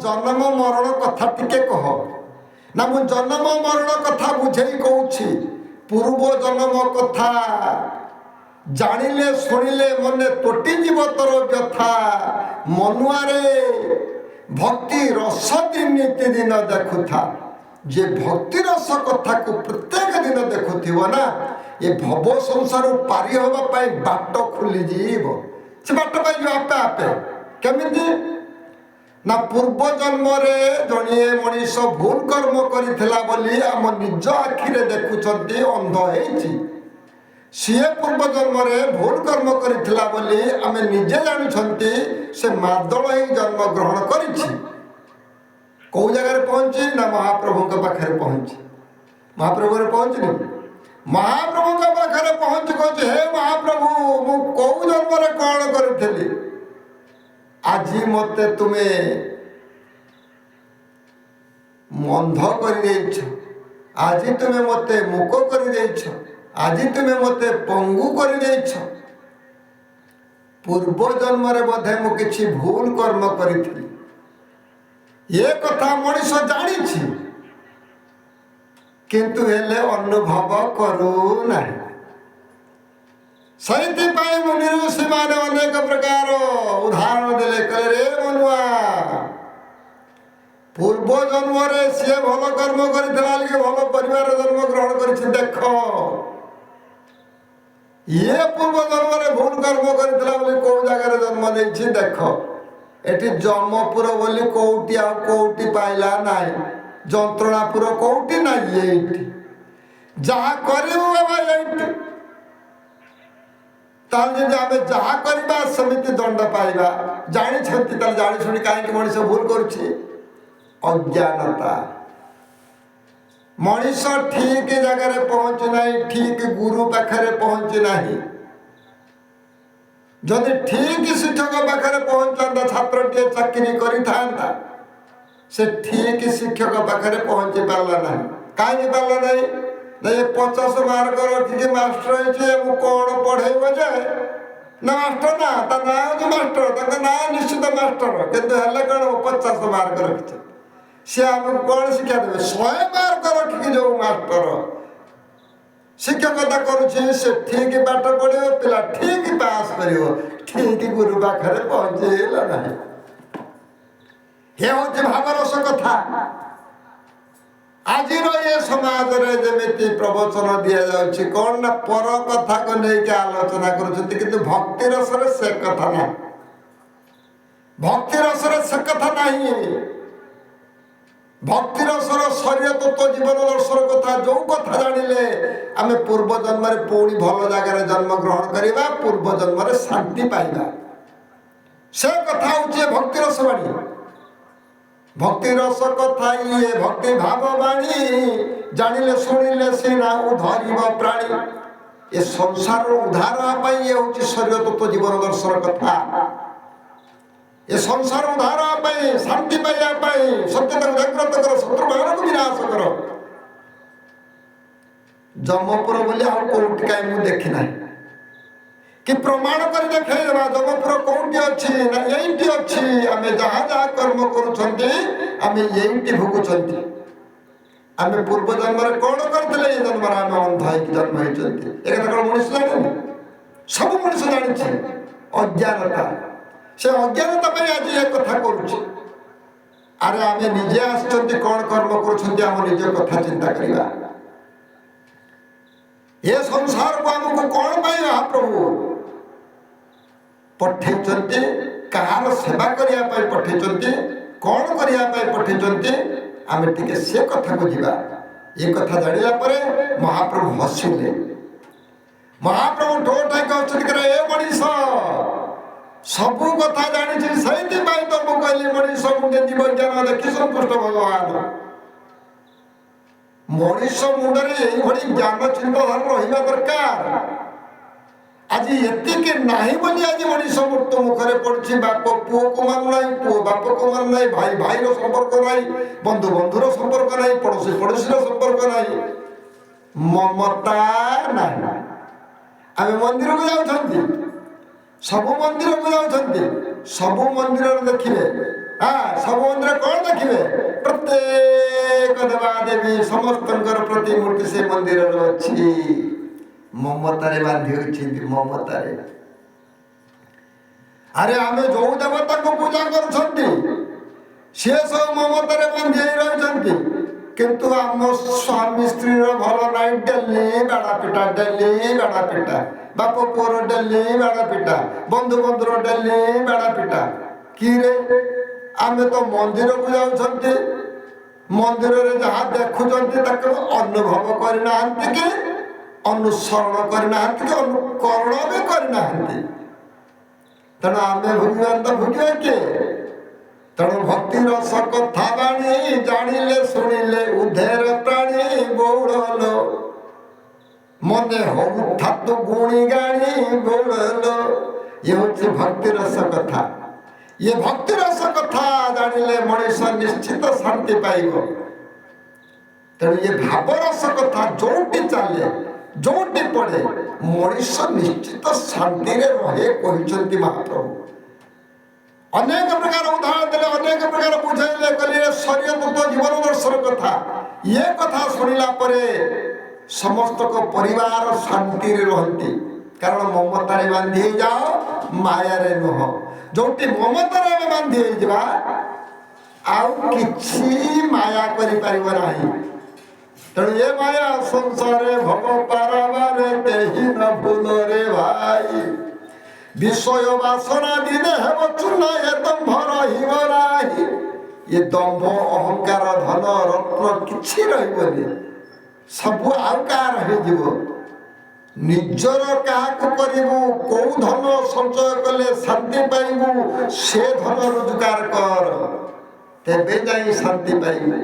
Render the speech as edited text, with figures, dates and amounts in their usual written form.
जन्म मरण कथा टिके कह ना मु जन्म मरण कथा बुझे कौची पूर्व जन्म कथा जानिले शुणिले मने तोटिजीव तोर व्यथा मनुआरे भक्ति रस दिन नीतिदिन देखुथा जे भक्ति रस कथा को प्रत्येक दिन देखुथिव ना ये भव संसार पारी होगा पाई बाट खुली जीव से बाट पाई आपे आपे केमिति ना पूर्व जन्म रे जणिए मनीष भूल कर्म करिथिला बोली आम निज आखिरे देखुछंती अंध हेछि सीए पूर्व जन्म रे भूल कर्म करिथिला बोली आमे निजे जानुछंती से मादल ही जन्म ग्रहण करिछि कौ जगह रे पहुंची ना महाप्रभु के पाखरे पहुंची महाप्रभु रे पहुंचनी महाप्रभु के पाखरे पहुंच कहछि हे महाप्रभु मु कौ जन्म रे कोन करिथिली আজি মতে তুমি মন্ধ করে দিয়েছ আজি তুমি মতে মুখ করে দিয়েছ আজি তুমি মতে পঙ্গু করে দিয়েছ পূর্ব জন্মরে বোধে মু কিছু ভুল কর্ম করিଥିଲି এ কথা মଣିষ জানিছি কিন্তু হেলে অনুভব করু নাই ସେଇଥିପାଇଁ ମୁନି ଋଷିମାନେ ଅନେକ ପ୍ରକାର ଉଦାହରଣ ଦେଲେ କହିଲେ ରେ ମନୁଆ ପୂର୍ବ ଜନ୍ମରେ ସିଏ ଭଲ କର୍ମ କରିଥିଲା ବୋଲି ଭଲ ପରିବାର ଜନ୍ମ ଗ୍ରହଣ କରିଛି ଦେଖ ଇଏ ପୂର୍ବ ଜନ୍ମରେ ଭୁଲ କର୍ମ କରିଥିଲା ବୋଲି କୋଉ ଜାଗାରେ ଜନ୍ମ ନେଇଛି ଦେଖ ଏଠି ଯମପୁର ବୋଲି କୋଉଠି ଆଉ କୋଉଠି ପାଇଲା ନାହିଁ ଯନ୍ତ୍ରଣାପୁର କୋଉଠି ନାହିଁ ଏଇଠି ଯାହା କରିବୁ ବାବା ଏଇଠି ताले आमे जहा करबा समिति दंड पाइबा जानि छथि ताले जानि सुनि काहे मनीष भूल करूछि अज्ञानता मनीष ठीक जगह रे पहुंच नाही ठीक गुरु पाखरे पहुंच नाही जदि ठीक शिक्षक पाखरे पहुंचंदा छात्र के चाकरी करि थांदा से ठीक शिक्षक पाखरे पहुंच पाला नाही काहे पाला नाही नहीं 50 मार्क रखिके मास्टर है मु कौन पढ़ेब जे ना मास्टर ना ना मास्टर ना निश्चित मास्टर कितु हेल्ले कौन 50 मार्क रखिছে से आमको कौन शिक्षा देवे 100 मार्क रखिके जो मास्टर शिक्षकता करुछि से ठीक पाठ पढ़ियो पिला ठीक पास करियो ठीक गुरु पाखरे पहुंचेला नहीं हे होछि भागरस कथा आज ये समाज रे जमिति प्रवचन दिया जाउछि कोन ना पर कथा को लेके आलोचना करूछंती किंतु भक्ति रस रे से कथा ना भक्ति रस रे से कथा नहीं भक्ति रस रो शरीर तत्व जीवन दर्शन कथा जो कथा जानिले आमे पूर्व जन्म रे पूरी भलो जागा रे जन्म ग्रहण करिबा पूर्व जन्म रे शांति पाइबा से कथा होछि भक्ति रस बाणी भक्ति रस कथा ये भक्ति भाव बाणी जानिले सुनिले सीना उधरिब प्राणी ये संसार उद्धार पाई ये होची शरीर तत्व जीवन दर्शन कथा ये संसार उद्धार पाई शांति पाइया पाई सत्यता जागृत कर शत्रु मान को विनाश कर जमपुर बोली आ कोउठी काई मु देखि नाही कि प्रमाण कर देखेबा जमपुर कोउठी अछि ना एइठी अछि आमे जहा जहा कर्म करूछंती आमे एइठी भोगुछंती आमे पूर्व जन्म रे कोन करथले ए जन्म रे आमे अंधाई कि जन्म हेचंती एकटा कोन मनुष्य जाने सब मनुष्य जानि छै अज्ञानता से अज्ञानता पे आज ये कथा करूछि अरे आमे निजे आछंती कोन कर्म करूछंती आम निजे कथा चिंता करिबा ये संसार को हमको कोन पाइबा प्रभु पठेचंती कहार सेवा करिया पाई पठेचंती कौन करिया पाई पठेचंती आमे टिके से कथा को जीवा ये कथा जानिला परे महाप्रभु हसिले महाप्रभु ठोठा कहछन करे ए मनीष सब कथा जानि छी सहित पाई तो मु कहली मनीष मुंडे जीव ज्ञान देखि संतुष्ट भगवान मनीष मुंडरे एई भली ज्ञान चिंताधारा रहिबा दरकार आज एतिके नाही बोली आज मनीष मृत्यु मुखरे पड़छि बाप पुओ को मान नाही पुओ बाप को मान नाही भाई भाई रो संपर्क नाही बंधु बंधु रो संपर्क नाही पड़ोसी पड़ोसी रो संपर्क नाही ममता नाही आमे मंदिर को जाउछंती सब मंदिर को जाउछंती सब मंदिर रे देखिबे हां सब मंदिर कोन ଦେଖିବେ ପ୍ରତ୍ୟେକ ଦେବାଦେବୀ ସମସ୍ତଙ୍କର ପ୍ରତିମୂର୍ତ୍ତି ସେ ମନ୍ଦିରରେ ଅଛି। ମମତାରେ ବାନ୍ଧି ହୋଇଛନ୍ତି, ମମତାରେ। ଆରେ ଆମେ ଯୋଉ ଦେବତାଙ୍କୁ ପୂଜା କରୁଛନ୍ତି ସିଏ ସବୁ ମମତାରେ ବାନ୍ଧି ହେଇ ରହିଛନ୍ତି, କିନ୍ତୁ ଆମ ସ୍ୱାମୀ ସ୍ତ୍ରୀର ଭଲ ନାହିଁ, ଡେଲି ବାଡ଼ା ପିଟା, ଡେଲି ବାଡ଼ା ପିଟା, ବାପ ପୁଅର ଡେଲି ବାଡ଼ା ପିଟା, ବନ୍ଧୁବନ୍ଧୁର ଡେଲି ବାଡ଼ା ପିଟା। କିରେ ଆମେ ତ ମନ୍ଦିରକୁ ଯାଉଛନ୍ତି, ମନ୍ଦିରରେ ଯାହା ଦେଖୁଛନ୍ତି ତାକୁ ଅନୁଭବ କରିନାହାନ୍ତି କି ଅନୁସରଣ କରିନାହାନ୍ତି କି ଅନୁକରଣ ବି କରିନାହାନ୍ତି। ତେଣୁ ଆମେ ଭୋଗିବା ତ ଭୋଗିବା କିଏ? ତେଣୁ ଭକ୍ତି ରସ କଥା ବାଣୀ ଜାଣିଲେ ଶୁଣିଲେ ଉଧେର ପ୍ରାଣୀ ବୌଳ ମନେ ହଉ ଥାତୁ ଗୁଣି ଗାଣି ବୌଳ। ଇଏ ହଉଛି ଭକ୍ତି ରସ କଥା। ଇଏ ଭକ୍ତି ରସ କଥା ଜାଣିଲେ ମଣିଷ ନିଶ୍ଚିତ ଶାନ୍ତି ପାଇବ। ତେଣୁ ଇଏ ଭାବରସ କଥା ଯୋଉଠି ଚାଲେ ଯୋଉଠି ପଡେ ମଣିଷ ନିଶ୍ଚିତ ଶାନ୍ତିରେ ରହେ କହିଛନ୍ତି ମହାପ୍ରଭୁ। ଅନେକ ପ୍ରକାର ଉଦାହରଣ ଦେଲେ, ଅନେକ ପ୍ରକାର ବୁଝାଇଲେ, କହିଲେ ଶରୀୟତ ଜୀବନ ଦର୍ଶନ କଥା। ଇଏ କଥା ଶୁଣିଲା ପରେ ସମସ୍ତଙ୍କ ପରିବାର ଶାନ୍ତିରେ ରହନ୍ତି, କାରଣ ମମତାରେ ବାନ୍ଧି ହେଇଯାଅ, ମାୟାରେ ନୁହଁ। ଯୋଉଠି ମମତାରେ ଆମେ ବାନ୍ଧି ହେଇଯିବା ଆଉ କିଛି ମାୟା କରିପାରିବ ନାହିଁ। ତେଣୁ ଏ ମାୟା ସଂସାରେ ଭବ ପାରାବାରେ କେହି ନ ଭୁଲରେ ଭାଇ, ବିଷୟ ବାସନା ଦିନେ ହେବ ଚୂନା, ଏ ଦମ୍ଭ ରହିବ ନାହିଁ। ଏ ଦମ୍ଭ ଅହଙ୍କାର ଧନ ରତ୍ନ କିଛି ରହିବନି, ସବୁ ଆଉ କାହାର ହେଇଯିବ। ନିଜର କାହାକୁ କରିବୁ, କୋଉ ଧନ ସଞ୍ଚୟ କଲେ ଶାନ୍ତି ପାଇବୁ ସେ ଧନ ରୋଜଗାର କର, ତେବେ ଯାଇ ଶାନ୍ତି ପାଇବୁ।